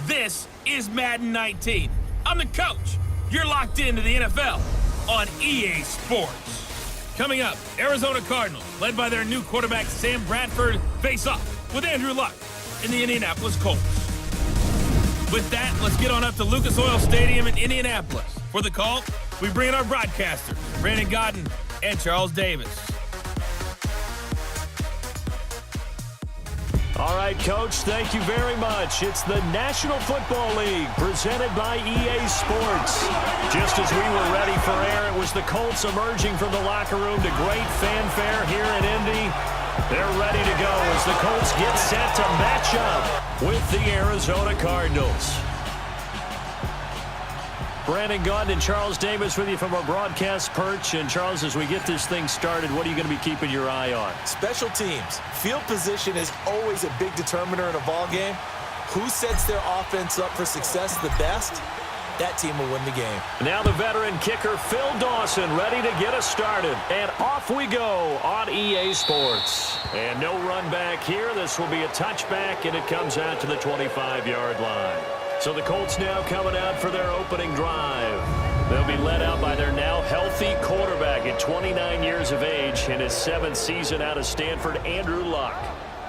This is Madden 19. I'm the coach. You're locked into the NFL on EA Sports. Coming up, Arizona Cardinals, led by their new quarterback Sam Bradford, face off with Andrew Luck in the Indianapolis Colts. With that, let's get on up to Lucas Oil Stadium in Indianapolis. For the call, we bring in our broadcasters, Brandon Godden and Charles Davis. All right, Coach, thank you very much. It's the National Football League presented by EA Sports. Just as we were ready for air, it was the Colts emerging from the locker room to great fanfare here in Indy. They're ready to go as the Colts get set to match up with the Arizona Cardinals. Brandon Godden and Charles Davis with you from our broadcast perch. And, Charles, as we get this thing started, what are you going to be keeping your eye on? Special teams. Field position is always a big determiner in a ball game. Who sets their offense up for success the best? That team will win the game. Now the veteran kicker, Phil Dawson, ready to get us started. And off we go on EA Sports. And no run back here. This will be a touchback, and it comes out to the 25-yard line. So the Colts now coming out for their opening drive. They'll be led out by their now healthy quarterback at 29 years of age in his 7th season out of Stanford, Andrew Luck.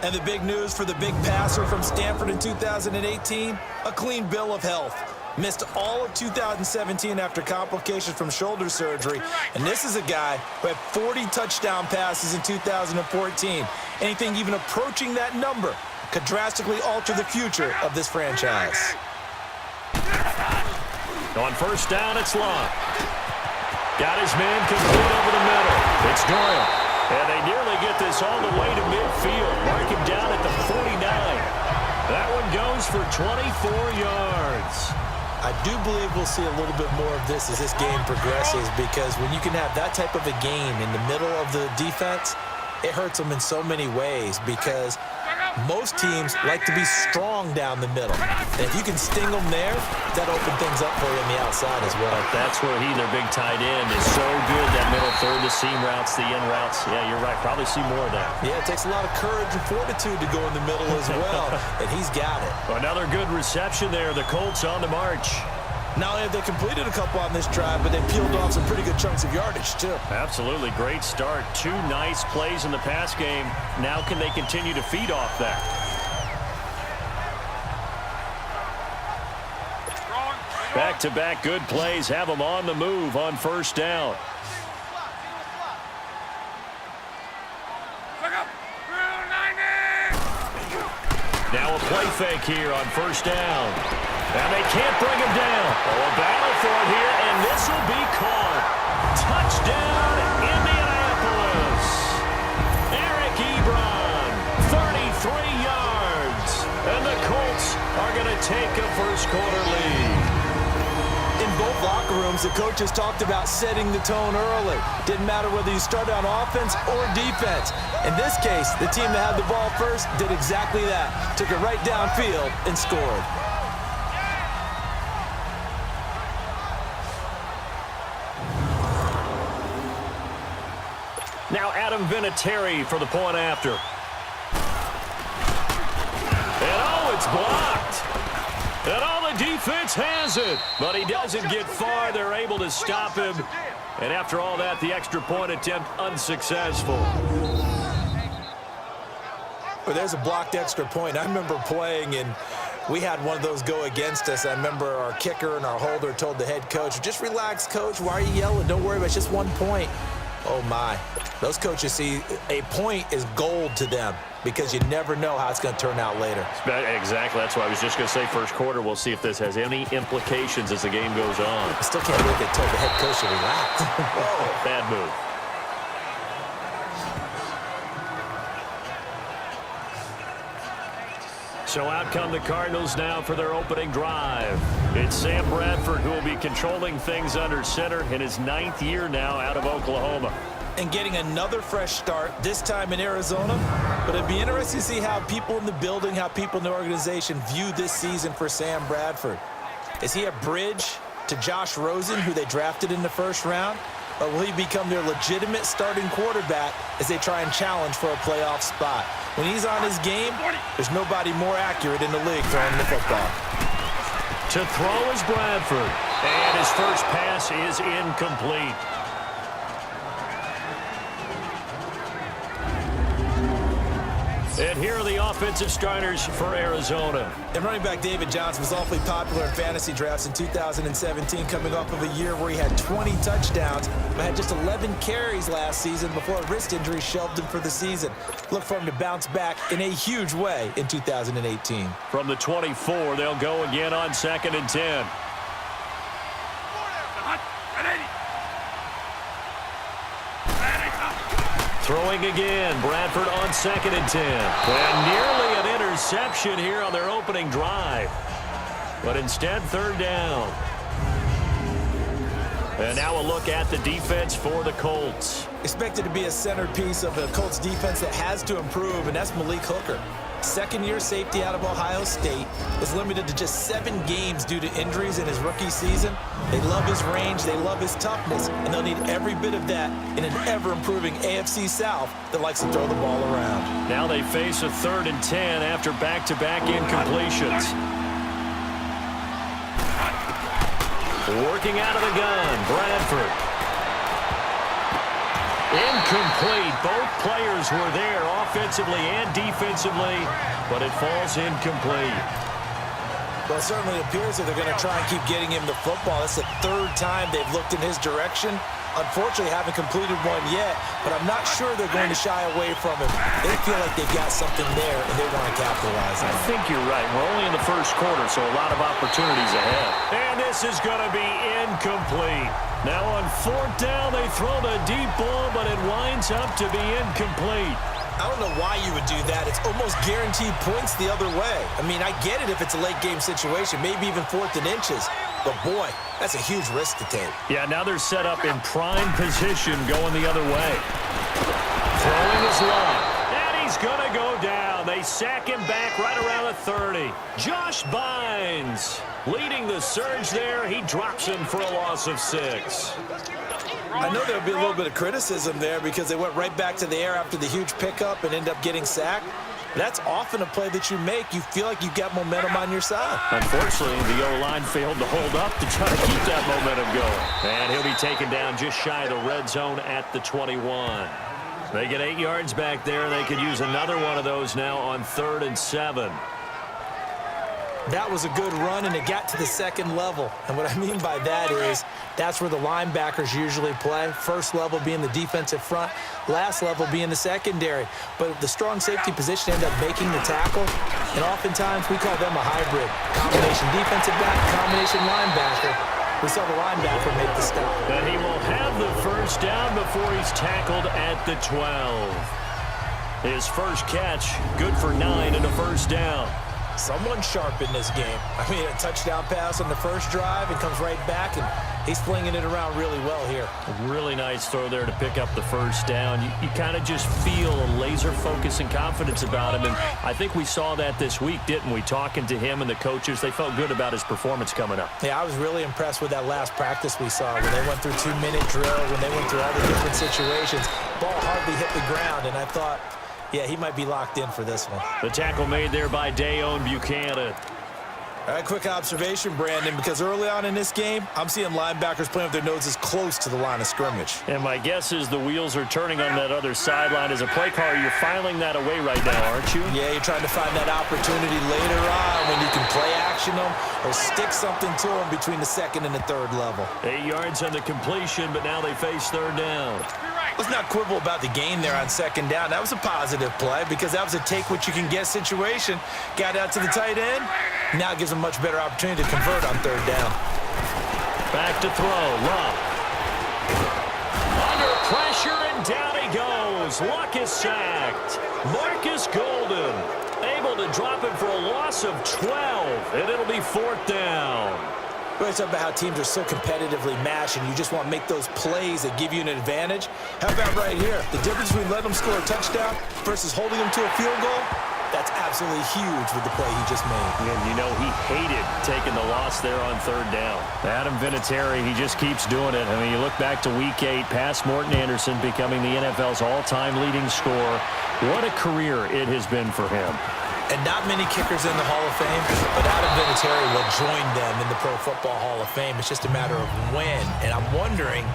And the big news for the big passer from Stanford in 2018, a clean bill of health. Missed all of 2017 after complications from shoulder surgery. And this is a guy who had 40 touchdown passes in 2014. Anything even approaching that number could drastically alter the future of this franchise. On first down, it's Long. Got his man complete over the middle. It's Doyle. And they nearly get this all the way to midfield. Mark him down at the 49. That one goes for 24 yards. I do believe we'll see a little bit more of this as this game progresses, because when you can have that type of a game in the middle of the defense, it hurts them in so many ways, because most teams like to be strong down the middle. And if you can sting them there, that opens things up for you on the outside as well. But that's where their big tight end, is so good. That middle third, the seam routes, the in routes. Yeah, you're right. Probably see more of that. Yeah, it takes a lot of courage and fortitude to go in the middle as well, and he's got it. Another good reception there. The Colts on the march. Not only have they completed a couple on this drive, but they peeled off some pretty good chunks of yardage, too. Absolutely. Great start. 2 nice plays in the pass game. Now can they continue to feed off that? Back-to-back good plays have them on the move on first down. Now a play fake here on first down. And they can't bring him down. Oh, a battle for it here, and this will be caught. Touchdown, Indianapolis. Eric Ebron, 33 yards. And the Colts are going to take a first-quarter lead. In both locker rooms, the coaches talked about setting the tone early. Didn't matter whether you started on offense or defense. In this case, the team that had the ball first did exactly that. Took it right downfield and scored. Now Adam Vinatieri for the point after. And oh, it's blocked. And all the defense has it. But he doesn't get far. They're able to stop him. And after all that, the extra point attempt unsuccessful. Well, there's a blocked extra point. I remember playing, and we had one of those go against us. I remember our kicker and our holder told the head coach, just relax, coach. Why are you yelling? Don't worry about it. It's just 1 point. Oh, my. Those coaches see a point is gold to them, because you never know how it's going to turn out later. Exactly. That's why I was just going to say first quarter. We'll see if this has any implications as the game goes on. I still can't believe they told the head coach to relax. Oh, bad move. So out come the Cardinals now for their opening drive. It's Sam Bradford who will be controlling things under center in his 9th year now out of Oklahoma. And getting another fresh start, this time in Arizona. But it'd be interesting to see how people in the building, how people in the organization view this season for Sam Bradford. Is he a bridge to Josh Rosen, who they drafted in the first round? Or will he become their legitimate starting quarterback as they try and challenge for a playoff spot? When he's on his game, there's nobody more accurate in the league throwing the football. To throw is Bradford. And his first pass is incomplete. And here are the offensive starters for Arizona. And running back David Johnson was awfully popular in fantasy drafts in 2017, coming off of a year where he had 20 touchdowns, but had just 11 carries last season before a wrist injury shelved him for the season. Look for him to bounce back in a huge way in 2018. From the 24, they'll go again on 2nd and 10. Throwing again, Bradford on 2nd and 10. And nearly an interception here on their opening drive. But instead, 3rd down. And now a look at the defense for the Colts. Expected to be a centerpiece of the Colts defense that has to improve, and that's Malik Hooker. Second-year safety out of Ohio State, was limited to just 7 games due to injuries in his rookie season. They love his range, they love his toughness, and they'll need every bit of that in an ever-improving AFC South that likes to throw the ball around. Now they face a 3rd and 10 after back-to-back incompletions. Working out of the gun, Bradford. Incomplete. Both players were there offensively and defensively, but it falls incomplete. Well, it certainly appears that they're going to try and keep getting him the football. That's the 3rd time they've looked in his direction. Unfortunately, haven't completed one yet, but I'm not sure they're going to shy away from him. They feel like they've got something there, and they want to capitalize on it. I think you're right. We're only in the first quarter, so a lot of opportunities ahead. And this is going to be incomplete. Now on 4th down, they throw the deep ball, but it winds up to be incomplete. I don't know why you would do that. It's almost guaranteed points the other way. I mean, I get it if it's a late-game situation, maybe even 4th and inches. But, boy, that's a huge risk to take. Yeah, now they're set up in prime position going the other way. Throwing is long. And he's going to go down. They sack him back right around the 30. Josh Bynes leading the surge there. He drops him for a loss of 6. I know there'll be a little bit of criticism there because they went right back to the air after the huge pickup and end up getting sacked. That's often a play that you make. You feel like you've got momentum on your side. Unfortunately, the O-line failed to hold up to try to keep that momentum going. And he'll be taken down just shy of the red zone at the 21. They get 8 yards back there. They could use another one of those now on 3rd and 7. That was a good run, and it got to the 2nd level. And what I mean by that is that's where the linebackers usually play. First level being the defensive front, last level being the secondary. But the strong safety position ended up making the tackle, and oftentimes we call them a hybrid. Combination defensive back, combination linebacker. We saw the linebacker make the stop. And he will have the first down before he's tackled at the 12. His first catch, good for 9 and a first down. Someone sharp in this game. I mean, a touchdown pass on the first drive and comes right back, and he's flinging it around really well here. A really nice throw there to pick up the first down. You kind of just feel a laser focus and confidence about him, and I think we saw that this week, didn't we? Talking to him and the coaches, they felt good about his performance coming up. Yeah, I was really impressed with that last practice we saw when they went through 2-minute drills, when they went through all the different situations. Ball hardly hit the ground, and I thought, yeah, he might be locked in for this one. The tackle made there by Dayon Buchanan. All right, quick observation, Brandon, because early on in this game, I'm seeing linebackers playing with their noses close to the line of scrimmage. And my guess is the wheels are turning on that other sideline. As a play caller, you're filing that away right now, aren't you? Yeah, you're trying to find that opportunity later on when you can play action them or stick something to them between the 2nd and the 3rd level. 8 yards on the completion, but now they face 3rd down. Let's not quibble about the gain there on 2nd down. That was a positive play because that was a take-what-you-can-get situation. Got out to the tight end. Now it gives them a much better opportunity to convert on 3rd down. Back to throw. Luck. Under pressure, and down he goes. Luck is sacked. Marcus Golden able to drop him for a loss of 12, and it'll be 4th down. We always talk about how teams are so competitively matched and you just want to make those plays that give you an advantage. How about right here? The difference between letting them score a touchdown versus holding them to a field goal, that's absolutely huge with the play he just made. And you know he hated taking the loss there on 3rd down. Adam Vinatieri, he just keeps doing it. I mean, you look back to Week 8, past Morton Anderson becoming the NFL's all-time leading scorer. What a career it has been for him. And not many kickers in the Hall of Fame, but Adam Vinatieri will join them in the Pro Football Hall of Fame. It's just a matter of when. And I'm wondering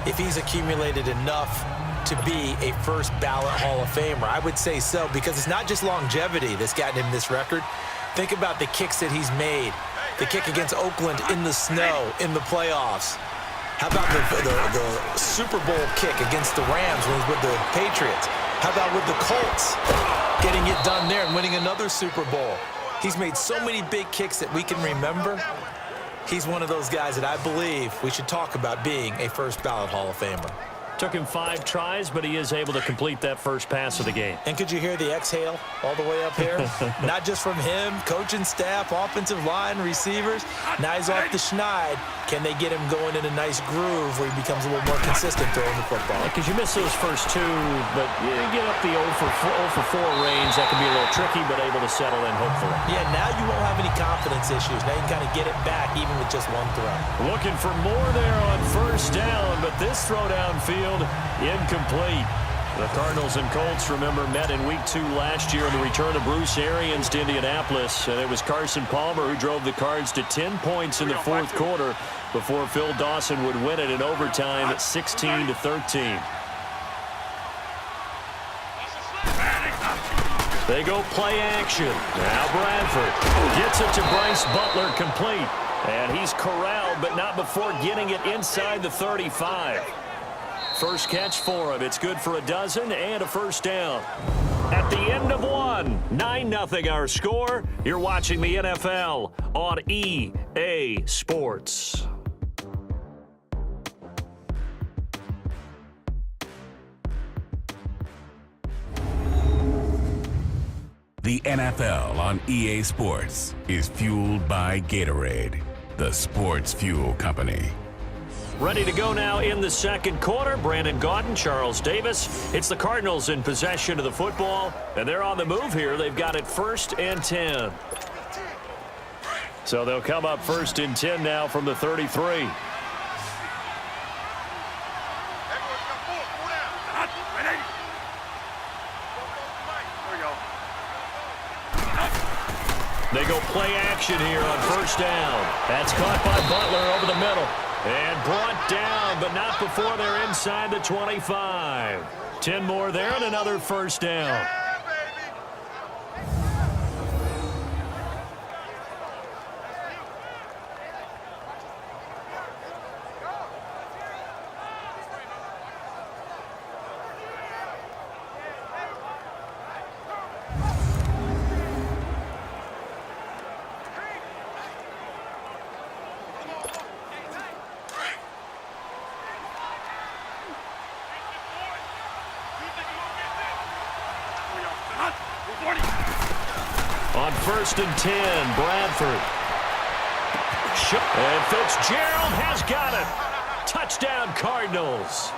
if he's accumulated enough to be a first ballot Hall of Famer. I would say so, because it's not just longevity that's gotten him this record. Think about the kicks that he's made. The kick against Oakland in the snow in the playoffs. How about the Super Bowl kick against the Rams when he was with the Patriots? How about with the Colts? Getting it done there and winning another Super Bowl. He's made so many big kicks that we can remember. He's one of those guys that I believe we should talk about being a first ballot Hall of Famer. Took him 5 tries, but he is able to complete that first pass of the game. And could you hear the exhale all the way up here? Not just from him, coaching staff, offensive line, receivers. Now he's off the schneid. Can they get him going in a nice groove where he becomes a little more consistent throwing the football? Because you miss those first 2, but you get up the 0 for 4 range. That can be a little tricky, but able to settle in, hopefully. Yeah, now you won't have any confidence issues. Now you can kind of get it back even with just one throw. Looking for more there on first down, but this throw downfield, incomplete. The Cardinals and Colts, remember, met in Week 2 last year in the return of Bruce Arians to Indianapolis. And it was Carson Palmer who drove the Cards to 10 points in the fourth quarter before Phil Dawson would win it in overtime at 16-13. They go play action. Now Bradford gets it to Bryce Butler, complete. And he's corralled, but not before getting it inside the 35. First catch for him. It's good for a dozen and a first down. At the end of one, 9-0 our score. You're watching the NFL on EA Sports. The NFL on EA Sports is fueled by Gatorade, the sports fuel company. Ready to go now in the second quarter. Brandon Gaudin, Charles Davis. It's the Cardinals in possession of the football, and they're on the move here. They've got it 1st and 10. So they'll come up 1st and 10 now from the 33. They go play action here on first down. That's caught by Butler over the middle. And brought down, but not before they're inside the 25. 10 more there and another first down. On 1st and 10, Bradford. And Fitzgerald has got it. Touchdown, Cardinals.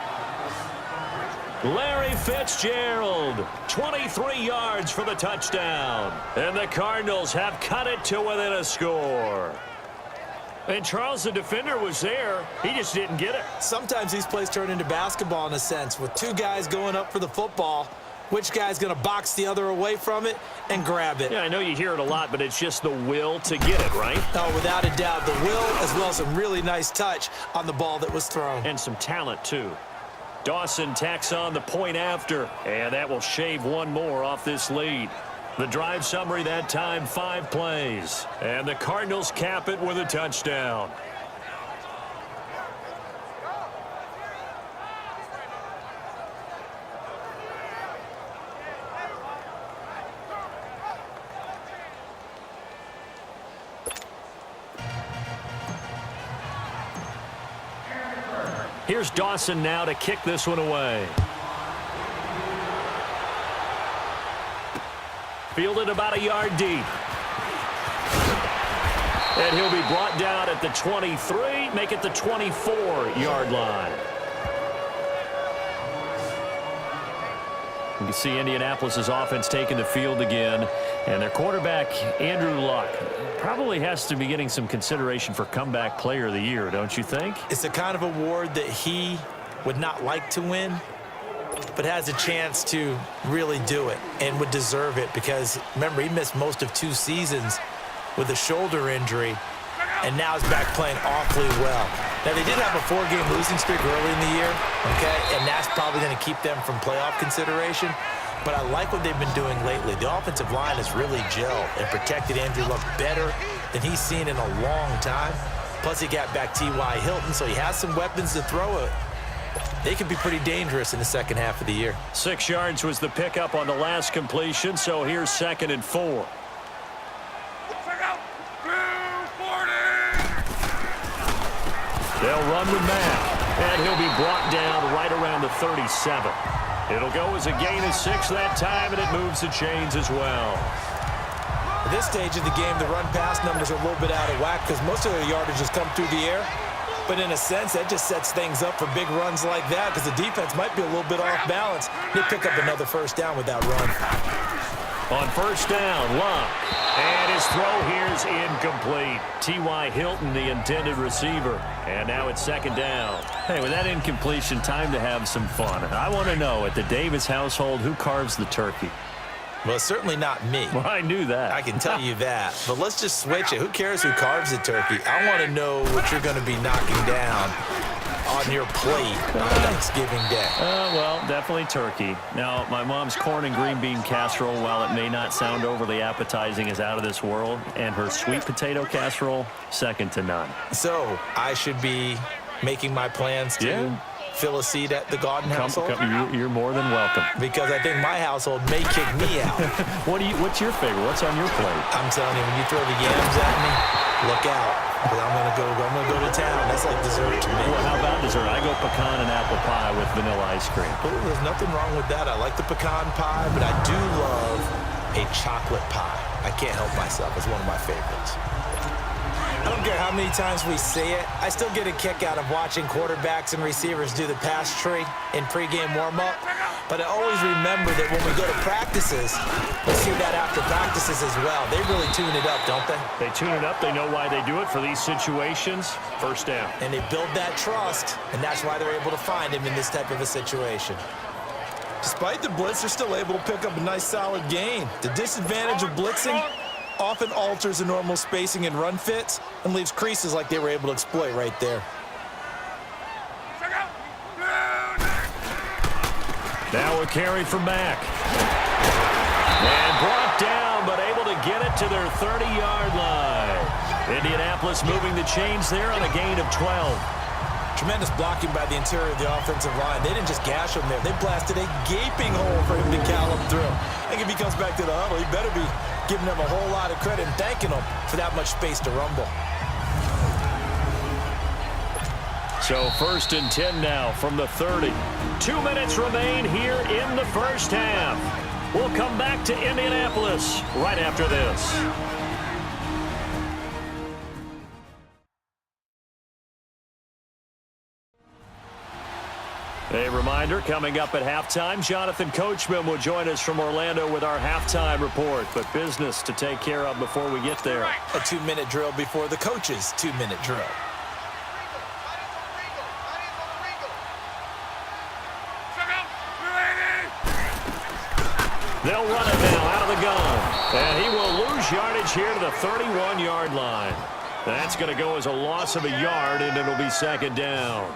Larry Fitzgerald, 23 yards for the touchdown. And the Cardinals have cut it to within a score. And Charles, the defender, was there. He just didn't get it. Sometimes these plays turn into basketball in a sense, with 2 guys going up for the football. Which guy's going to box the other away from it and grab it? Yeah, I know you hear it a lot, but it's just the will to get it, right? Oh, without a doubt. The will, as well as some really nice touch on the ball that was thrown. And some talent, too. Dawson tacks on the point after, and that will shave one more off this lead. The drive summary that time, 5 plays. And the Cardinals cap it with a touchdown. Here's Dawson now to kick this one away. Fielded about a yard deep. And he'll be brought down at the 23, make it the 24-yard line. You can see Indianapolis' offense taking the field again. And their quarterback, Andrew Luck, probably has to be getting some consideration for comeback player of the year, don't you think? It's the kind of award that he would not like to win, but has a chance to really do it and would deserve it because, remember, he missed most of 2 seasons with a shoulder injury, and now is back playing awfully well. Now, they did have a 4-game losing streak early in the year, okay, and that's probably going to keep them from playoff consideration, but I like what they've been doing lately. The offensive line has really gelled and protected Andrew Luck better than he's seen in a long time. Plus, he got back T.Y. Hilton, so he has some weapons to throw it. They can be pretty dangerous in the second half of the year. 6 yards was the pickup on the last completion, so here's 2nd and 4. They'll run with Matt, and he'll be brought down right around the 37. It'll go as a gain of 6 that time, and it moves the chains as well. At this stage of the game, the run-pass numbers are a little bit out of whack because most of their yardage has come through the air. But in a sense, that just sets things up for big runs like that because the defense might be a little bit off balance. They pick up another first down with that run. On first down, Luck. And his throw here is incomplete. T.Y. Hilton, the intended receiver. And now it's 2nd down. Hey, with that incompletion, time to have some fun. I want to know, at the Davis household, who carves the turkey? Well, it's certainly not me. Well, I knew that. I can tell you that. But let's just switch it. Who cares who carves the turkey? I want to know what you're going to be knocking down on your plate on Thanksgiving Day. Well, definitely turkey. Now, my mom's corn and green bean casserole, while it may not sound overly appetizing, is out of this world. And her sweet potato casserole, second to none. So, I should be making my plans to fill a seat at the Garden household? You're more than welcome. Because I think my household may kick me out. What's your favorite? What's on your plate? I'm telling you, when you throw the yams at me, look out. Because I'm gonna go to town. That's like dessert to me. Well, how about dessert? I go pecan and apple pie with vanilla ice cream. Oh, there's nothing wrong with that. I like the pecan pie, but I do love a chocolate pie. I can't help myself. It's one of my favorites. I don't care how many times we say it. I still get a kick out of watching quarterbacks and receivers do the pass tree in pregame warm-up. But I always remember that when we go to practices, we see that after practices as well. They really tune it up, don't they? They tune it up. They know why they do it for these situations. First down. And they build that trust, and that's why they're able to find him in this type of a situation. Despite the blitz, they're still able to pick up a nice, solid gain. The disadvantage of blitzing often alters the normal spacing and run fits and leaves creases like they were able to exploit right there. Now a carry from Mack. And brought down, but able to get it to their 30-yard line. Indianapolis moving the chains there on a gain of 12. Tremendous blocking by the interior of the offensive line. They didn't just gash him there. They blasted a gaping hole for him to gallop through. I think if he comes back to the huddle, he better be giving them a whole lot of credit and thanking them for that much space to rumble. So 1st and 10 now from the 30. 2 minutes remain here in the first half. We'll come back to Indianapolis right after this. A reminder, coming up at halftime, Jonathan Coachman will join us from Orlando with our halftime report. But business to take care of before we get there. A 2-minute drill before the coach's 2-minute drill. They'll run it now out of the gun. And he will lose yardage here to the 31-yard line. That's going to go as a loss of a yard, and it'll be 2nd down.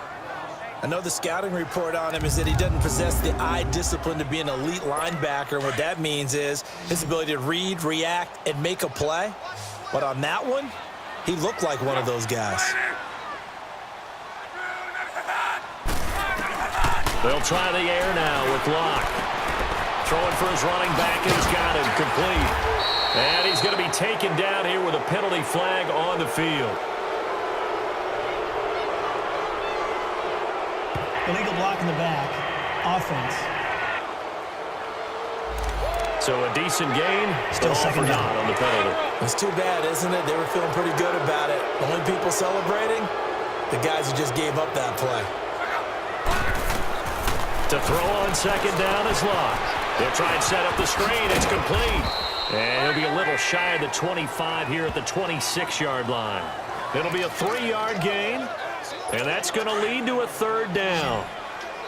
I know the scouting report on him is that he doesn't possess the eye discipline to be an elite linebacker. And what that means is his ability to read, react, and make a play. But on that one, he looked like one of those guys. They'll try the air now with Locke. Throwing for his running back, and he's got him complete. And he's going to be taken down here with a penalty flag on the field. Illegal block in the back. Offense. So a decent gain. Still second down on the penalty. It's too bad, isn't it? They were feeling pretty good about it. The only people celebrating, the guys who just gave up that play. To throw on 2nd down is Locke. They'll try and set up the screen. It's complete. And he'll be a little shy of the 25 here at the 26-yard line. It'll be a 3-yard gain. And that's going to lead to a 3rd down.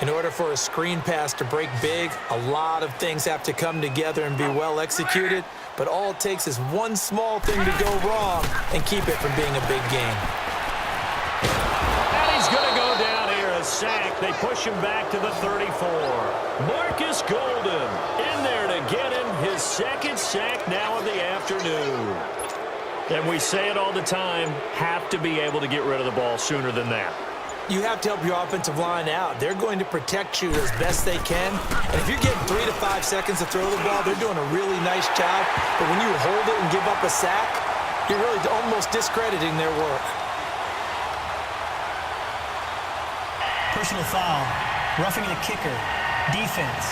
In order for a screen pass to break big, a lot of things have to come together and be well executed, but all it takes is one small thing to go wrong and keep it from being a big game. And he's going to go down here, a sack. They push him back to the 34. Marcus Golden in there to get him his second sack now of the afternoon. And we say it all the time, have to be able to get rid of the ball sooner than that. You have to help your offensive line out. They're going to protect you as best they can. And if you're getting 3 to 5 seconds to throw the ball, they're doing a really nice job. But when you hold it and give up a sack, you're really almost discrediting their work. Personal foul. Roughing the kicker. Defense.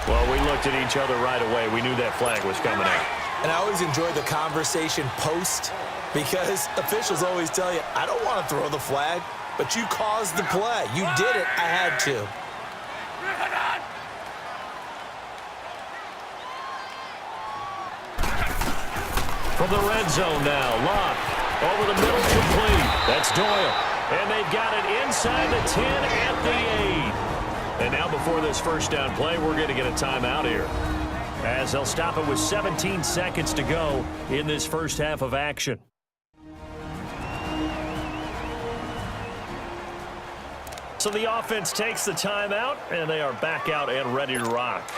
Well, we looked at each other right away. We knew that flag was coming out. And I always enjoy the conversation post, because officials always tell you, I don't want to throw the flag, but you caused the play. You did it. I had to. From the red zone now, Locke. Over the middle, complete. That's Doyle. And they've got it inside the 10 at the 8. And now before this first down play, we're going to get a timeout here, as they'll stop it with 17 seconds to go in this first half of action. So the offense takes the timeout, and they are back out and ready to rock.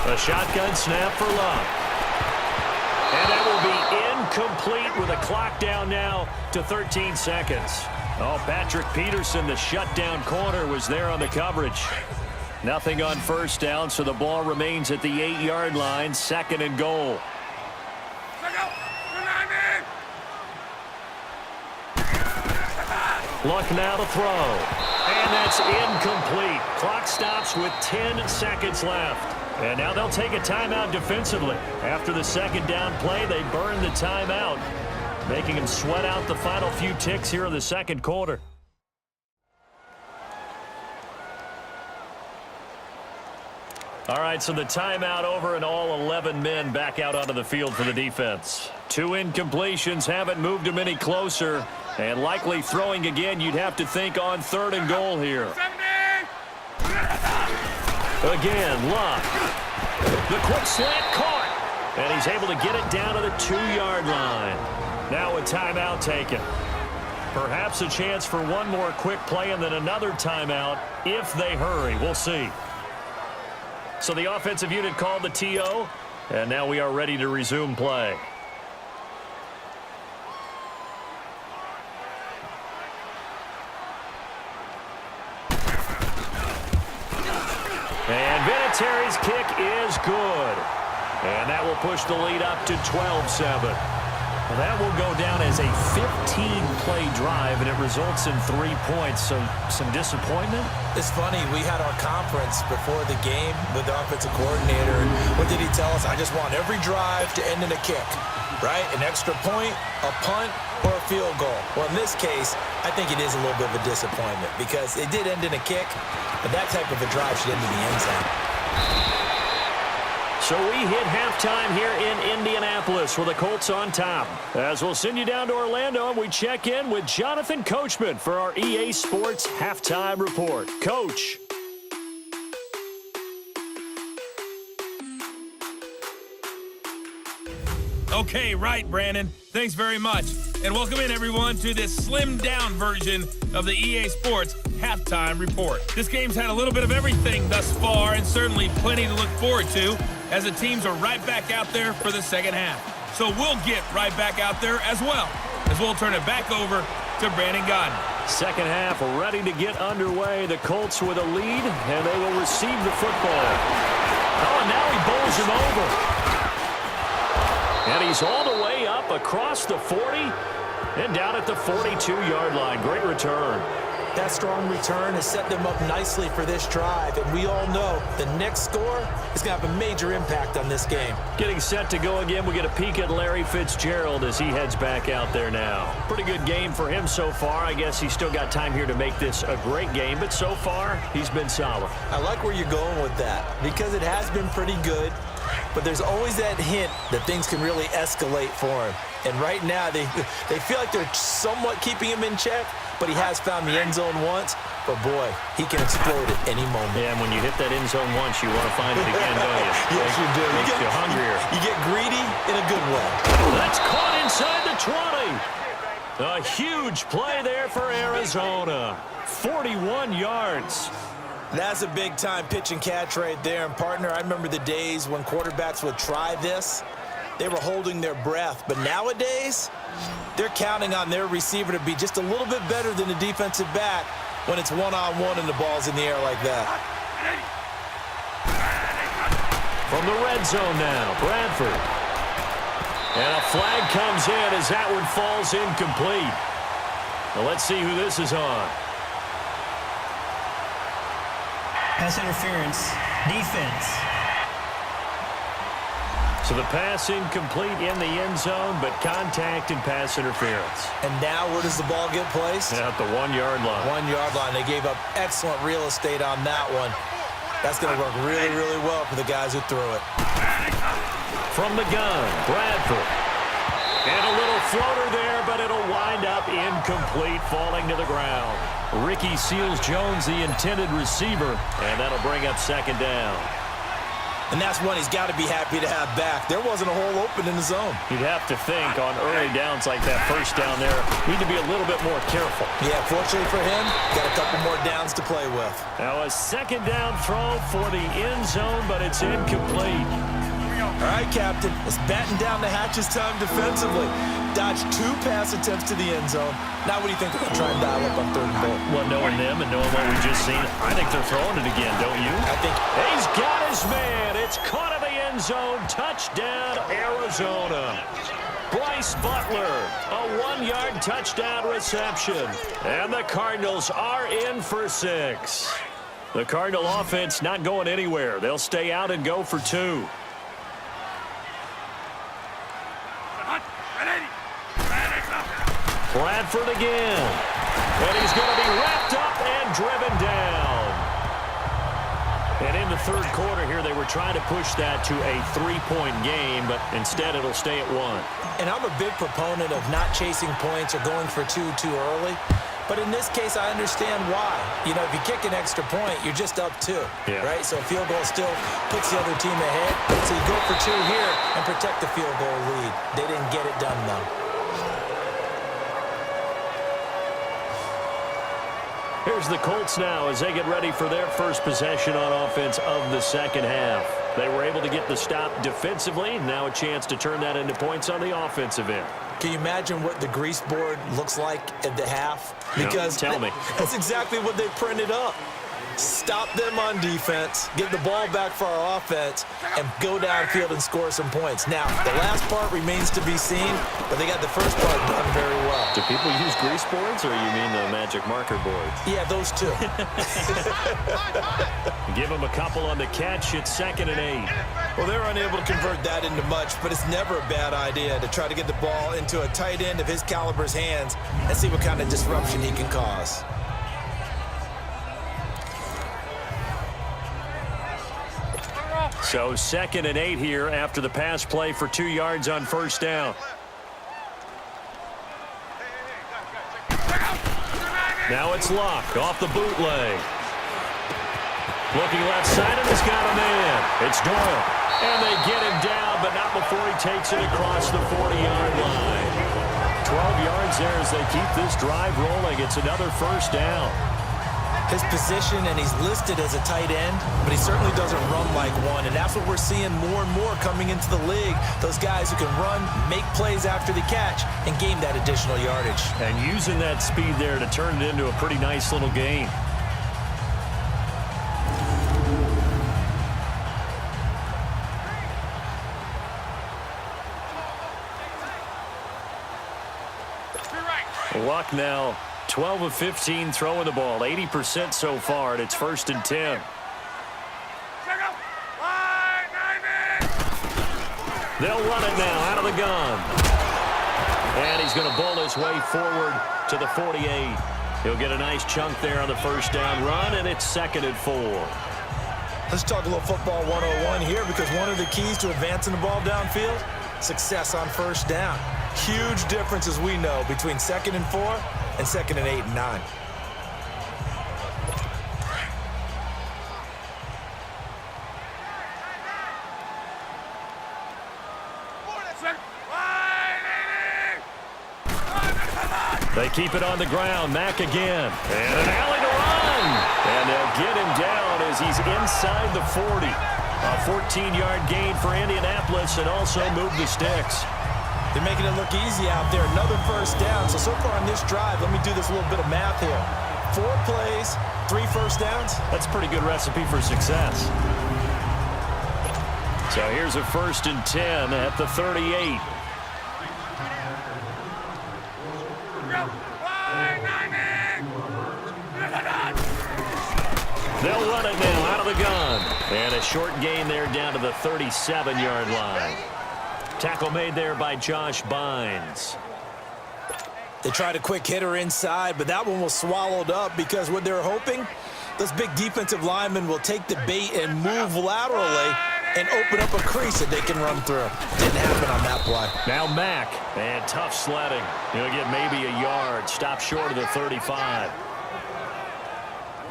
A shotgun snap for Locke. And that will be incomplete with a clock down now to 13 seconds. Oh, Patrick Peterson, the shutdown corner, was there on the coverage. Nothing on first down, so the ball remains at the 8-yard line, 2nd and goal. Luck now to throw. And that's incomplete. Clock stops with 10 seconds left. And now they'll take a timeout defensively. After the second down play, they burn the timeout, making them sweat out the final few ticks here in the second quarter. All right, so the timeout over and all 11 men back out onto the field for the defense. 2 incompletions haven't moved them any closer, and likely throwing again, you'd have to think on 3rd and goal here. Again, Locke. The quick slant caught, and he's able to get it down to the 2-yard line. Now a timeout taken. Perhaps a chance for one more quick play and then another timeout if they hurry. We'll see. So the offensive unit called the TO, and now we are ready to resume play. And Vinatieri's kick is good. And that will push the lead up to 12-7. Well, that will go down as a 15-play drive, and it results in 3 points. So some disappointment? It's funny, we had our conference before the game with the offensive coordinator. And what did he tell us? I just want every drive to end in a kick, right? An extra point, a punt, or a field goal. Well, in this case, I think it is a little bit of a disappointment because it did end in a kick, but that type of a drive should end in the end zone. So we hit halftime here in Indianapolis with the Colts on top. As we'll send you down to Orlando, and we check in with Jonathan Coachman for our EA Sports Halftime Report. Coach. Okay, right, Brandon. Thanks very much. And welcome in, everyone, to this slimmed-down version of the EA Sports Halftime Report. This game's had a little bit of everything thus far, and certainly plenty to look forward to, as the teams are right back out there for the second half. So we'll get right back out there as well, as we'll turn it back over to Brandon Godden. Second half ready to get underway. The Colts with a lead, and they will receive the football. Oh, and now he bowls him over. And he's all the way up across the 40 and down at the 42-yard line. Great return. That strong return has set them up nicely for this drive, and we all know the next score is going to have a major impact on this game. Getting set to go again, we get a peek at Larry Fitzgerald as he heads back out there now. Pretty good game for him so far. I guess he's still got time here to make this a great game, but so far, he's been solid. I like where you're going with that because it has been pretty good, but there's always that hint that things can really escalate for him. And right now, they feel like they're somewhat keeping him in check, but he has found the end zone once. But, boy, he can explode at any moment. Yeah, and when you hit that end zone once, you want to find it again, don't you? Yes, you do. Makes you hungrier. You get greedy in a good way. That's caught inside the 20. A huge play there for Arizona. 41 yards. That's a big-time pitch and catch right there. And, partner, I remember the days when quarterbacks would try this. They were holding their breath. But nowadays, they're counting on their receiver to be just a little bit better than the defensive back when it's one-on-one and the ball's in the air like that. From the red zone now, Bradford. And a flag comes in as that one falls incomplete. Now let's see who this is on. Pass interference. Defense. So the pass incomplete in the end zone, but contact and pass interference. And now where does the ball get placed? At the 1 yard line. 1 yard line. They gave up excellent real estate on that one. That's going to work really, really well for the guys who threw it. From the gun, Bradford. And a little floater there, but it'll wind up incomplete, falling to the ground. Ricky Seals-Jones, the intended receiver, and that'll bring up second down. And that's one he's got to be happy to have back. There wasn't a hole open in the zone. You'd have to think on early downs like that first down there, need to be a little bit more careful. Yeah, fortunately for him, got a couple more downs to play with. Now a second down throw for the end zone, but it's incomplete. All right, Captain, it's batten down the hatches time defensively. Dodged 2 pass attempts to the end zone. Now what do you think they're going to try and dial up on 3rd and goal? Well, knowing them and knowing what we've just seen, I think they're throwing it again, don't you? I think he's got his man. It's caught in the end zone. Touchdown, Arizona. Bryce Butler, a 1-yard touchdown reception. And the Cardinals are in for 6. The Cardinal offense not going anywhere. They'll stay out and go for 2. Bradford again. And he's going to be wrapped up and driven down. And in the 3rd quarter here, they were trying to push that to a 3-point game, but instead it'll stay at 1. And I'm a big proponent of not chasing points or going for 2 too early. But in this case, I understand why. You know, if you kick an extra point, you're just up 2, right? So a field goal still puts the other team ahead. So you go for 2 here and protect the field goal lead. They didn't get it done, though. Here's the Colts now as they get ready for their first possession on offense of the second half. They were able to get the stop defensively. Now a chance to turn that into points on the offensive end. Can you imagine what the grease board looks like at the half? Because no, tell me. That's exactly what they printed up. Stop them on defense, get the ball back for our offense, and go downfield and score some points. Now, the last part remains to be seen, but they got the first part done very well. Do people use grease boards, or you mean the magic marker boards? Yeah, those 2. Give them a couple on the catch. It's 2nd and 8. Well, they're unable to convert that into much, but it's never a bad idea to try to get the ball into a tight end of his caliber's hands and see what kind of disruption he can cause. So 2nd and 8 here after the pass play for 2 yards on first down. Now it's Luck off the bootleg. Looking left side, and he's got a man. It's Doyle. And they get him down, but not before he takes it across the 40-yard line. 12 yards there as they keep this drive rolling. It's another first down. His position, and he's listed as a tight end, but he certainly doesn't run like one, and that's what we're seeing more and more coming into the league. Those guys who can run, make plays after the catch, and gain that additional yardage. And using that speed there to turn it into a pretty nice little gain. Luck now 12 of 15 throwing the ball, 80% so far, and it's 1st and 10. They'll run it now out of the gun. And he's going to bowl his way forward to the 48. He'll get a nice chunk there on the first down run, and it's 2nd and 4. Let's talk a little football 101 here, because one of the keys to advancing the ball downfield, success on first down. Huge difference, as we know, between 2nd and 4 and 2nd and 8 and 9. They keep it on the ground. Mack again. And an alley to run. And they'll get him down as he's inside the 40. A 14-yard gain for Indianapolis, and also move the sticks. They're making it look easy out there. Another first down. So far on this drive, let me do this little bit of math here. 4 plays, 3 first downs. That's a pretty good recipe for success. So here's a 1st and 10 at the 38. They'll run it now out of the gun. And a short gain there down to the 37-yard line. Tackle made there by Josh Bynes. They tried a quick hitter inside, but that one was swallowed up because what they're hoping, those big defensive linemen will take the bait and move laterally and open up a crease that they can run through. Didn't happen on that play. Now Mack, and tough sledding. He'll get maybe a yard. Stop short of the 35.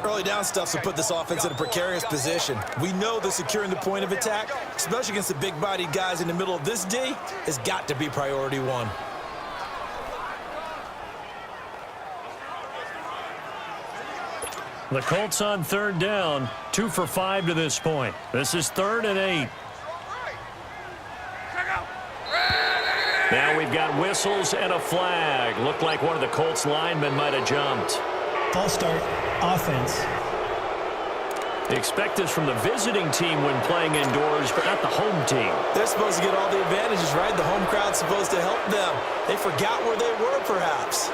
Early down stuff to put this offense in a precarious position. We know that securing the point of attack, especially against the big-bodied guys in the middle of this D, has got to be priority 1. The Colts on 3rd down, 2 for 5 to this point. This is 3rd and 8. Now we've got whistles and a flag. Looked like one of the Colts linemen might have jumped. False start, offense. Expect this from the visiting team when playing indoors, but not the home team. They're supposed to get all the advantages, right? The home crowd's supposed to help them. They forgot where they were, perhaps.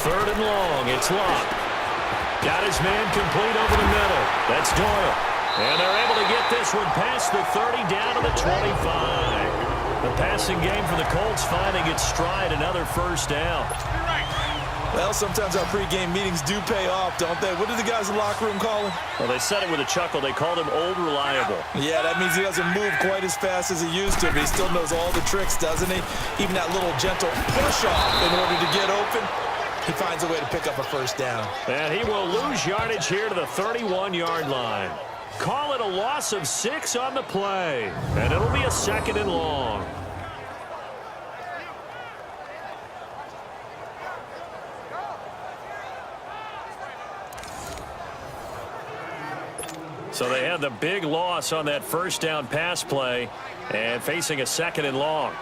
3rd and long, it's Locke. Got his man complete over the middle. That's Doyle. And they're able to get this one past the 30 down to the 25. The passing game for the Colts finding its stride, another first down. Well, sometimes our pregame meetings do pay off, don't they? What did the guys in the locker room call him? Well, they said it with a chuckle. They called him Old Reliable. Yeah, that means he doesn't move quite as fast as he used to, but he still knows all the tricks, doesn't he? Even that little gentle push-off in order to get open. He finds a way to pick up a first down. And he will lose yardage here to the 31-yard line. Call it a loss of 6 on the play. And it'll be a 2nd and long. So they had the big loss on that first down pass play and facing a 2nd and long.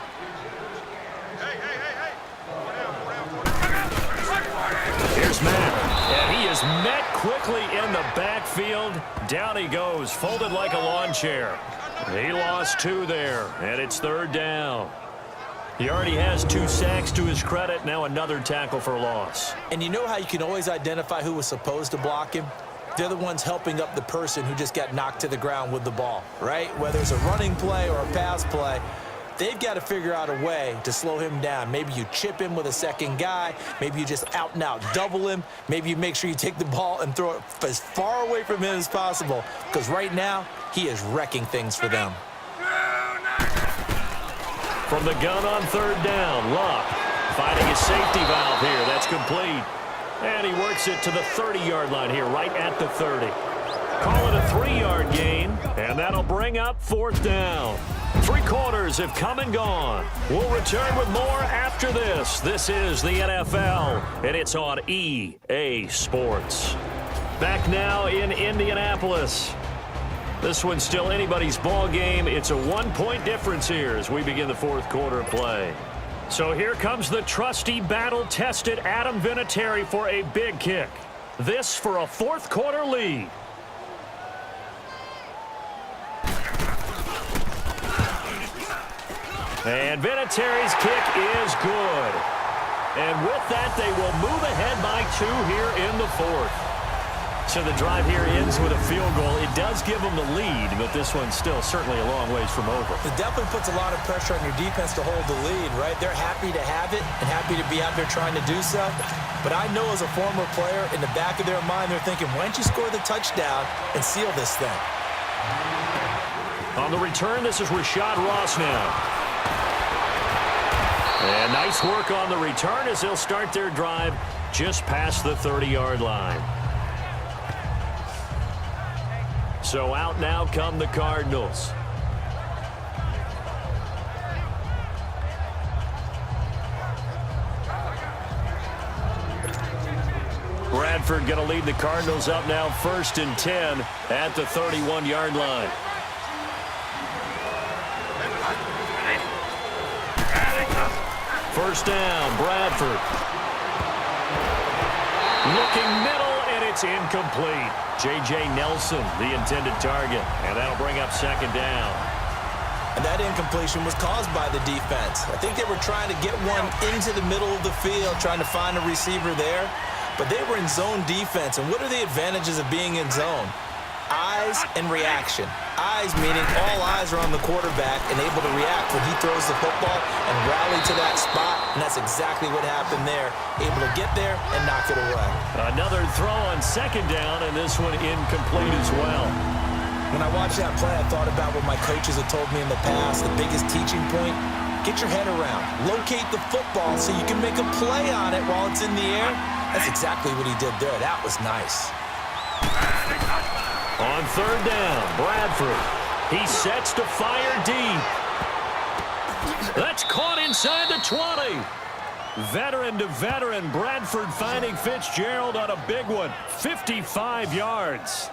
Here's Matt, and he is met quickly in the backfield. Down he goes, folded like a lawn chair. He lost 2 there, and it's 3rd down. He already has 2 sacks to his credit, now another tackle for loss. And you know how you can always identify who was supposed to block him? They're the ones helping up the person who just got knocked to the ground with the ball, right? Whether it's a running play or a pass play, they've got to figure out a way to slow him down. Maybe you chip him with a second guy. Maybe you just out and out double him. Maybe you make sure you take the ball and throw it as far away from him as possible, because right now he is wrecking things for them. From the gun on 3rd down, Locke finding his safety valve here. That's complete. And he works it to the 30-yard line here, right at the 30. Call it a 3-yard gain, and that'll bring up 4th down. 3 quarters have come and gone. We'll return with more after this. This is the NFL, and it's on EA Sports. Back now in Indianapolis. This one's still anybody's ball game. It's a 1-point difference here as we begin the 4th quarter of play. So here comes the trusty, battle-tested Adam Vinatieri for a big kick. This for a 4th quarter lead. And Vinatieri's kick is good. And with that, they will move ahead by 2 here in the 4th. So the drive here ends with a field goal. It does give them the lead, but this one's still certainly a long ways from over. It definitely puts a lot of pressure on your defense to hold the lead, right? They're happy to have it and happy to be out there trying to do so. But I know as a former player, in the back of their mind, they're thinking, why don't you score the touchdown and seal this thing? On the return, this is Rashad Ross now. And nice work on the return as they'll start their drive just past the 30-yard line. So out now come the Cardinals. Bradford going to lead the Cardinals up now 1st and 10 at the 31-yard line. First down, Bradford. Looking middle, and it's incomplete. J.J. Nelson, the intended target, and that'll bring up 2nd down. And that incompletion was caused by the defense. I think they were trying to get one into the middle of the field, trying to find a receiver there. But they were in zone defense. And what are the advantages of being in zone? Eyes and reaction. Eyes meaning all eyes are on the quarterback and able to react when he throws the football and rally to that spot. And that's exactly what happened there. Able to get there and knock it away. Another throw on 2nd down, and this one incomplete as well. When I watched that play, I thought about what my coaches have told me in the past. The biggest teaching point, get your head around. Locate the football so you can make a play on it while it's in the air. That's exactly what he did there. That was nice. On 3rd down, Bradford. He sets to fire deep. That's caught inside the 20. Veteran to veteran, Bradford finding Fitzgerald on a big one. 55 yards.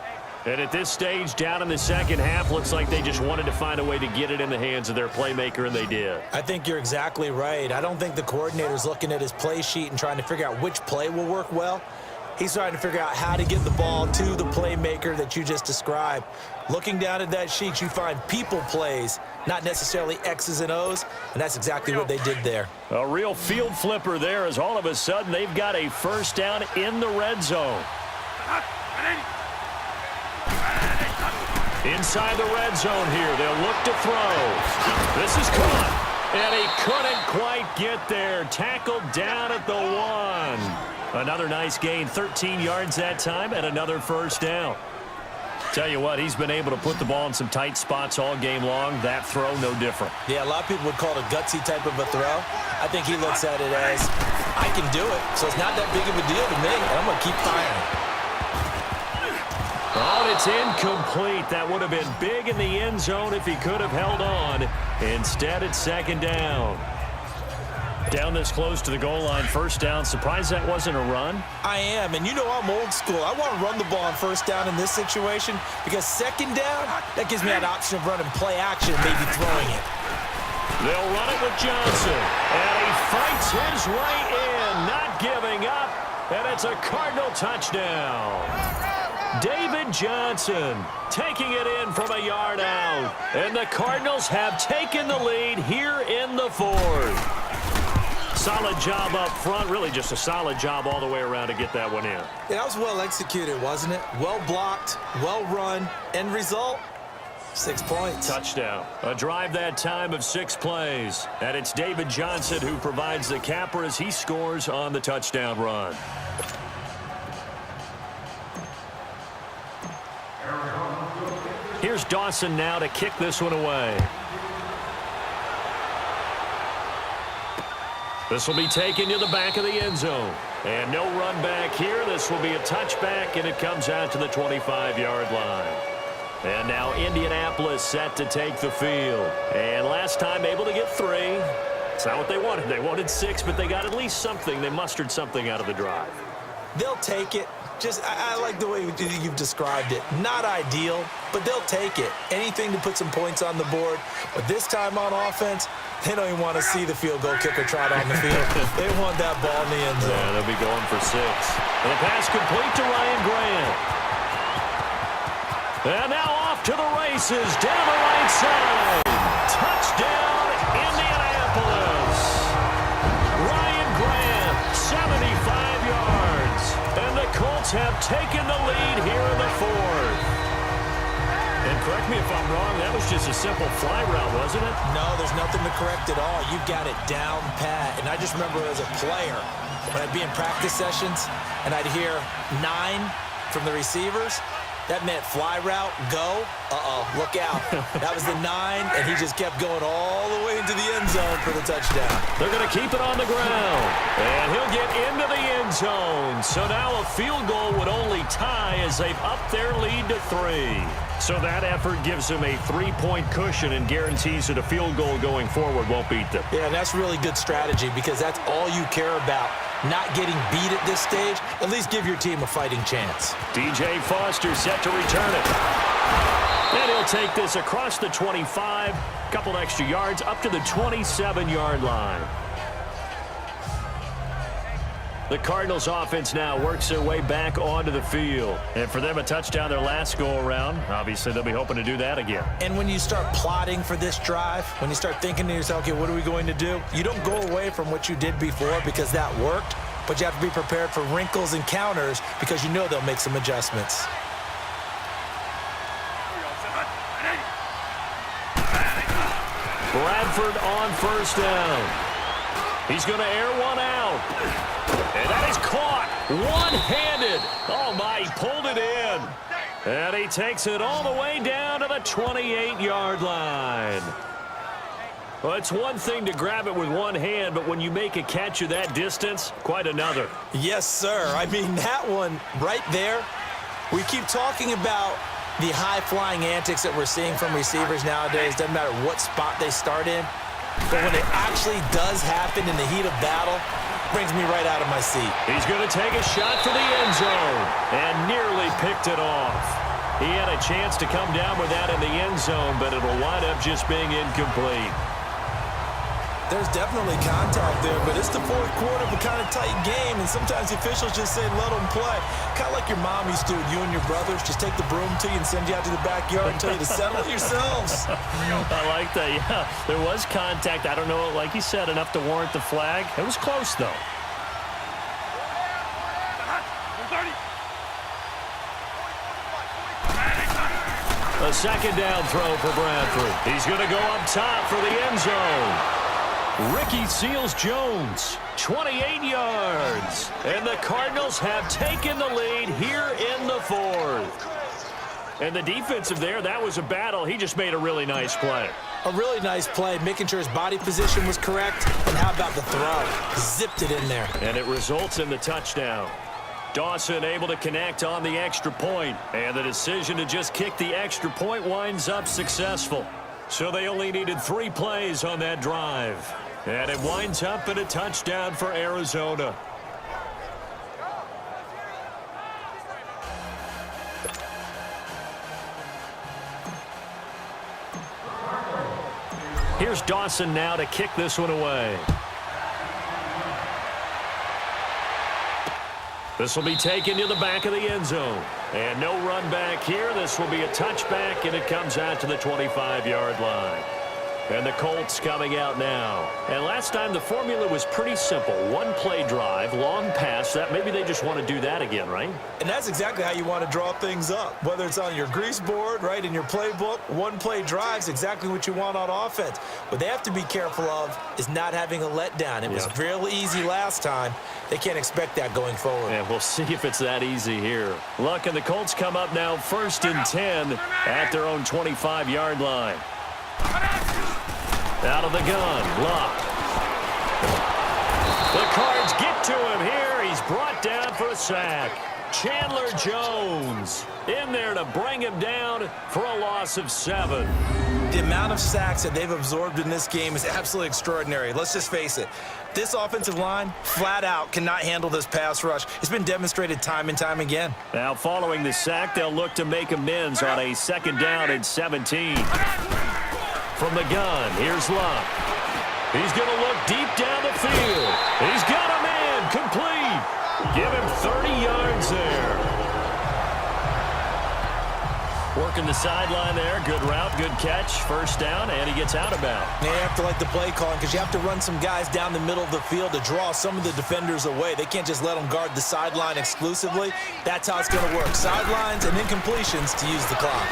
And at this stage, down in the 2nd half, looks like they just wanted to find a way to get it in the hands of their playmaker, and they did. I think you're exactly right. I don't think the coordinator's looking at his play sheet and trying to figure out which play will work well. He's trying to figure out how to get the ball to the playmaker that you just described. Looking down at that sheet, you find people plays, not necessarily X's and O's, and that's exactly what they did there. A real field flipper there as all of a sudden they've got a 1st down in the red zone. Inside the red zone here, they'll look to throw. This is caught, and he couldn't quite get there. Tackled down at the 1. Another nice gain, 13 yards that time, and another 1st down. Tell you what, he's been able to put the ball in some tight spots all game long. That throw, no different. Yeah, a lot of people would call it a gutsy type of a throw. I think he looks at it as, I can do it, so it's not that big of a deal to me, and I'm going to keep firing. Oh, it's incomplete. That would have been big in the end zone if he could have held on. Instead, it's 2nd down. Down this close to the goal line, 1st down. Surprised that wasn't a run? I am, and you know I'm old school. I want to run the ball on 1st down in this situation because 2nd down, that gives me that option of running play action and maybe throwing it. They'll run it with Johnson, and he fights his way in, not giving up, and it's a Cardinal touchdown. David Johnson taking it in from a yard out, and the Cardinals have taken the lead here in the 4th. Solid job up front, really just a solid job all the way around to get that one in. Yeah, that was well executed, wasn't it? Well blocked, well run, end result, 6 points. Touchdown. A drive that time of 6 plays, and it's David Johnson who provides the capper as he scores on the touchdown run. Here's Dawson now to kick this one away. This will be taken to the back of the end zone. And no run back here. This will be a touchback, and it comes out to the 25-yard line. And now Indianapolis set to take the field. And last time able to get 3. It's not what they wanted. They wanted 6, but they got at least something. They mustered something out of the drive. They'll take it. Just, I like the way you've described it. Not ideal, but they'll take it. Anything to put some points on the board. But this time on offense, they don't even want to see the field goal kicker trot on the field. They want that ball in the end zone. Yeah, they'll be going for 6. And the pass complete to Ryan Grant. And now off to the races down the right side. Touchdown, Indianapolis. taken the lead here in the fourth. And correct me if I'm wrong, that was just a simple fly route, wasn't it? No, there's nothing to correct at all. You've got it down pat. And I just remember as a player, when I'd be in practice sessions and I'd hear 9 from the receivers, that meant fly route, go, look out. That was the 9, and he just kept going all the way into the end zone for the touchdown. They're going to keep it on the ground, and he'll get into the end zone. So now a field goal would only tie as they've upped their lead to 3. So that effort gives them a 3-point cushion and guarantees that a field goal going forward won't beat them. Yeah, and that's really good strategy because that's all you care about. Not getting beat at this stage, at least give your team a fighting chance. DJ Foster set to return it. And he'll take this across the 25, couple extra yards up to the 27-yard line. The Cardinals offense now works their way back onto the field. And for them, a touchdown their last go-around. Obviously, they'll be hoping to do that again. And when you start plotting for this drive, when you start thinking to yourself, okay, what are we going to do? You don't go away from what you did before because that worked, but you have to be prepared for wrinkles and counters because you know they'll make some adjustments. Bradford on first down. He's going to air one out. And that is caught one-handed. Oh, my, he pulled it in. And he takes it all the way down to the 28-yard line. Well, it's one thing to grab it with one hand, but when you make a catch of that distance, quite another. Yes, sir. I mean, that one right there, we keep talking about the high-flying antics that we're seeing from receivers nowadays. Doesn't matter what spot they start in. But when it actually does happen in the heat of battle, brings me right out of my seat. He's going to take a shot for the end zone and nearly picked it off. He had a chance to come down with that in the end zone, but it'll wind up just being incomplete. There's definitely contact there, but it's the fourth quarter of a kind of tight game, and sometimes the officials just say, let them play. Kind of like your mom used to with you and your brothers. Just take the broom to you and send you out to the backyard and tell you to settle it yourselves. I like that, yeah. There was contact. I don't know, like you said, enough to warrant the flag. It was close, though. A second down throw for Bradford. He's going to go up top for the end zone. Ricky Seals-Jones, 28 yards. And the Cardinals have taken the lead here in the fourth. And the defensive there, that was a battle. He just made a really nice play. A really nice play, making sure his body position was correct. And how about the throw? Zipped it in there. And it results in the touchdown. Dawson able to connect on the extra point. And the decision to just kick the extra point winds up successful. So they only needed 3 plays on that drive. And it winds up in a touchdown for Arizona. Here's Dawson now to kick this one away. This will be taken to the back of the end zone. And no run back here. This will be a touchback, and it comes out to the 25-yard line. And the Colts coming out now. And last time the formula was pretty simple. 1-play drive, long pass. That maybe they just want to do that again, right? And that's exactly how you want to draw things up. Whether it's on your grease board, right, in your playbook, 1-play drive is exactly what you want on offense. What they have to be careful of is not having a letdown. It was real easy last time. They can't expect that going forward. And we'll see if it's that easy here. Look, and the Colts come up now 1st and 10 at their own 25-yard line. Out of the gun, Luck. The Cards get to him here. He's brought down for a sack. Chandler Jones in there to bring him down for a loss of 7. The amount of sacks that they've absorbed in this game is absolutely extraordinary. Let's just face it. This offensive line, flat out, cannot handle this pass rush. It's been demonstrated time and time again. Now, following the sack, they'll look to make amends on a 2nd down and 17. From the gun, here's Luck. He's going to look deep down the field. He's got a man complete. Give him 30 yards there. Working the sideline there. Good route, good catch. First down, and he gets out of bounds. You have to like the play calling because you have to run some guys down the middle of the field to draw some of the defenders away. They can't just let them guard the sideline exclusively. That's how it's going to work. Sidelines and incompletions to use the clock.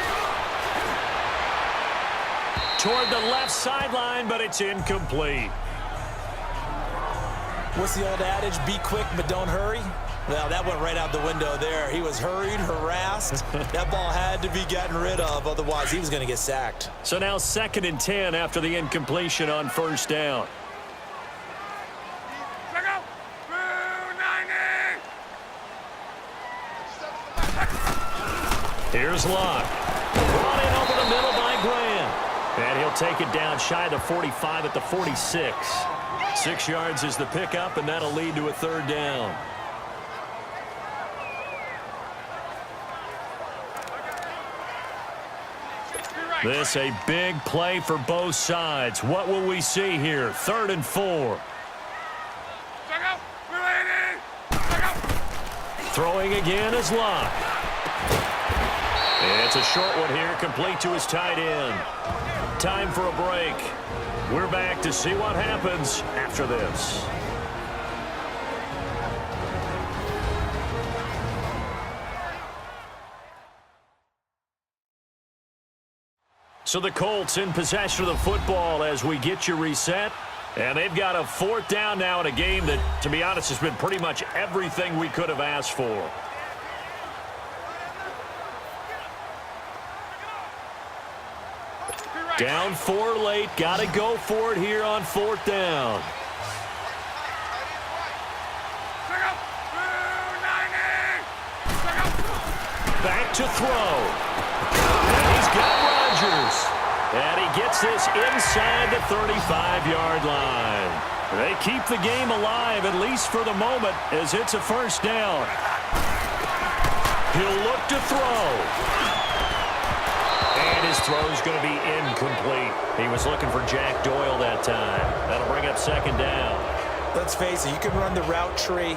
Toward the left sideline, but it's incomplete. What's the old adage? Be quick, but don't hurry. Well, that went right out the window there. He was hurried, harassed. That ball had to be gotten rid of, otherwise he was going to get sacked. So now 2nd and 10 after the incompletion on first down. Here's Locke. Brought in over the middle by Graham. And he'll take it down shy of the 45 at the 46. 6 yards is the pickup, and that'll lead to a 3rd down. This a big play for both sides. What will we see here? 3rd and 4. Throwing again is Locke. It's a short one here, complete to his tight end. Time for a break. We're back to see what happens after this. So the Colts in possession of the football as we get you reset. And they've got a 4th down now in a game that, to be honest, has been pretty much everything we could have asked for. Down 4 late. Got to go for it here on 4th down. Back to throw. And he's got Rodgers. And he gets this inside the 35-yard line. They keep the game alive, at least for the moment, as it's a 1st down. He'll look to throw. And his throw's going to be incomplete. He was looking for Jack Doyle that time. That'll bring up 2nd down. Let's face it, you can run the route tree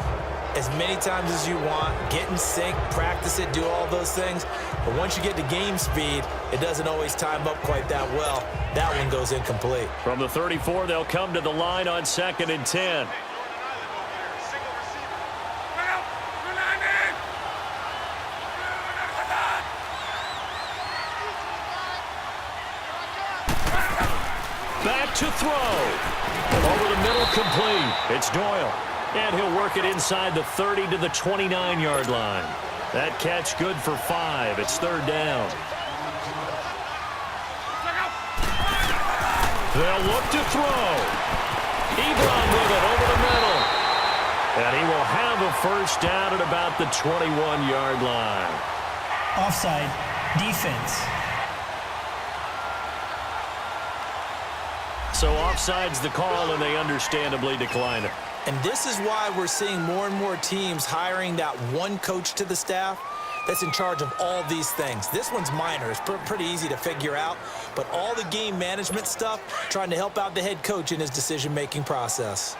as many times as you want, get in sync, practice it, do all those things. But once you get to game speed, it doesn't always time up quite that well. That one goes incomplete. From the 34, they'll come to the line on 2nd and 10. Back to throw. Over the middle, complete. It's Doyle. And he'll work it inside the 30 to the 29-yard line. That catch good for 5. It's 3rd down. They'll look to throw. Ebron with it over the middle. And he will have a 1st down at about the 21-yard line. Offside. Defense. So offside's the call, and they understandably decline it. And this is why we're seeing more and more teams hiring that one coach to the staff that's in charge of all these things. This one's minor. It's pretty easy to figure out. But all the game management stuff, trying to help out the head coach in his decision-making process.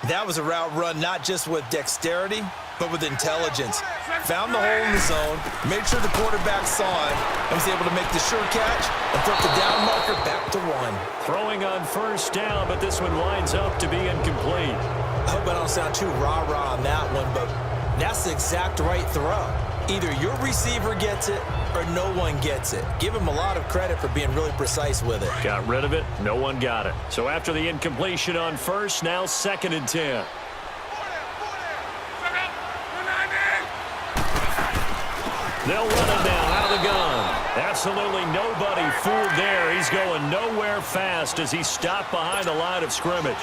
That was a route run not just with dexterity, but with intelligence. Found the hole in the zone, made sure the quarterback saw it, and was able to make the sure catch and flip the down marker back to 1. Throwing on 1st down, but this one winds up to be incomplete. I hope I don't sound too rah-rah on that one, but that's the exact right throw. Either your receiver gets it or no one gets it. Give him a lot of credit for being really precise with it. Got rid of it. No one got it. So after the incompletion on 1st, now 2nd and 10. They'll run it now out of the gun. Absolutely nobody fooled there. He's going nowhere fast as he stopped behind the line of scrimmage.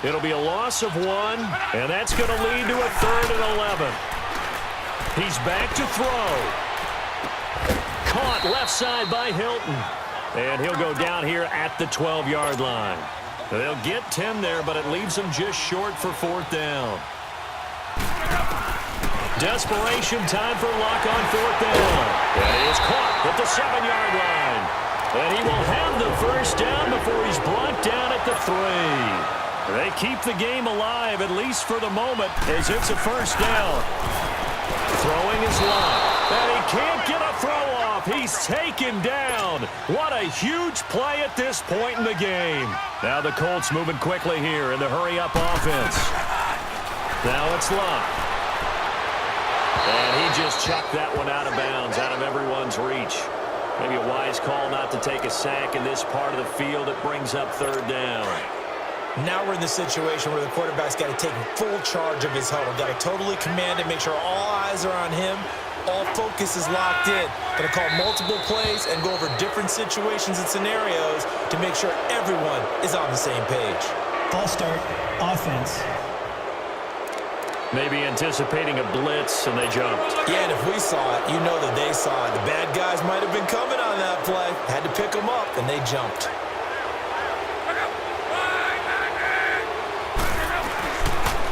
It'll be a loss of 1, and that's going to lead to a 3rd and 11. He's back to throw. Caught left side by Hilton. And he'll go down here at the 12-yard line. They'll get 10 there, but it leaves them just short for 4th down. Desperation time for Locke on 4th down. And he is caught at the 7-yard line. And he will have the 1st down before he's brought down at the 3. They keep the game alive, at least for the moment, as it's a 1st down. Throwing his line. And he can't get a throw off. He's taken down. What a huge play at this point in the game. Now the Colts moving quickly here in the hurry-up offense. Now it's Love. And he just chucked that one out of bounds, out of everyone's reach. Maybe a wise call not to take a sack in this part of the field. It brings up third down. Now we're in the situation where the quarterback's got to take full charge of his huddle. Got to totally command it, make sure all eyes are on him. All focus is locked in. Going to call multiple plays and go over different situations and scenarios to make sure everyone is on the same page. False start, offense. Maybe anticipating a blitz, and they jumped. Yeah, and if we saw it, you know that they saw it. The bad guys might have been coming on that play. Had to pick them up, and they jumped.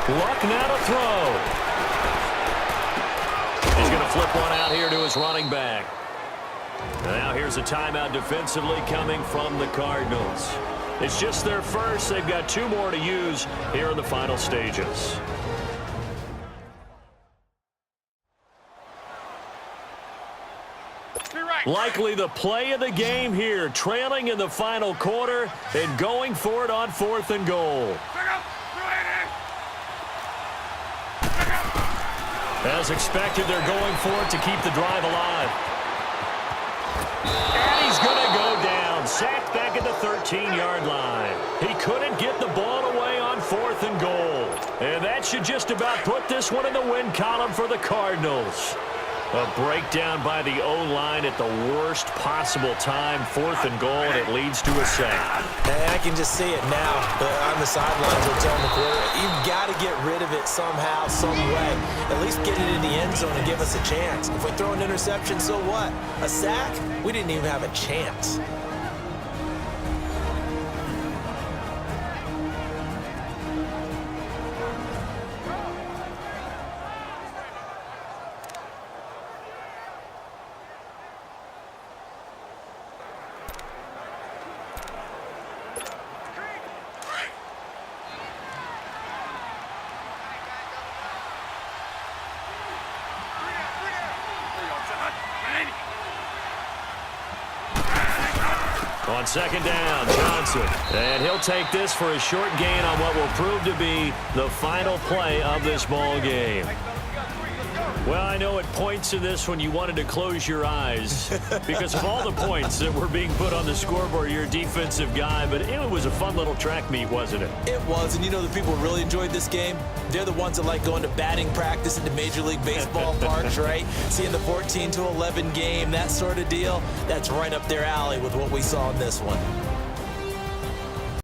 Luck now to throw. He's going to flip one out here to his running back. Now here's a timeout defensively coming from the Cardinals. It's just their first. They've got 2 more to use here in the final stages. Likely the play of the game here, trailing in the final quarter and going for it on 4th and goal. As expected, they're going for it to keep the drive alive. And he's going to go down, sacked back at the 13-yard line. He couldn't get the ball away on 4th and goal. And that should just about put this one in the win column for the Cardinals. A breakdown by the O-line at the worst possible time, 4th and goal, and it leads to a sack. Hey, I can just see it now. On the sidelines, they're telling the quarterback, you've got to get rid of it somehow, some way. At least get it in the end zone and give us a chance. If we throw an interception, so what? A sack? We didn't even have a chance. On 2nd down, Johnson. And he'll take this for a short gain on what will prove to be the final play of this ball game. Well, I know at points in this when you wanted to close your eyes because of all the points that were being put on the scoreboard. You're a defensive guy, but it was a fun little track meet, wasn't it? It was, and you know the people really enjoyed this game? They're the ones that like going to batting practice into Major League Baseball parks, right? Seeing the 14-11 game, that sort of deal, that's right up their alley with what we saw in this one.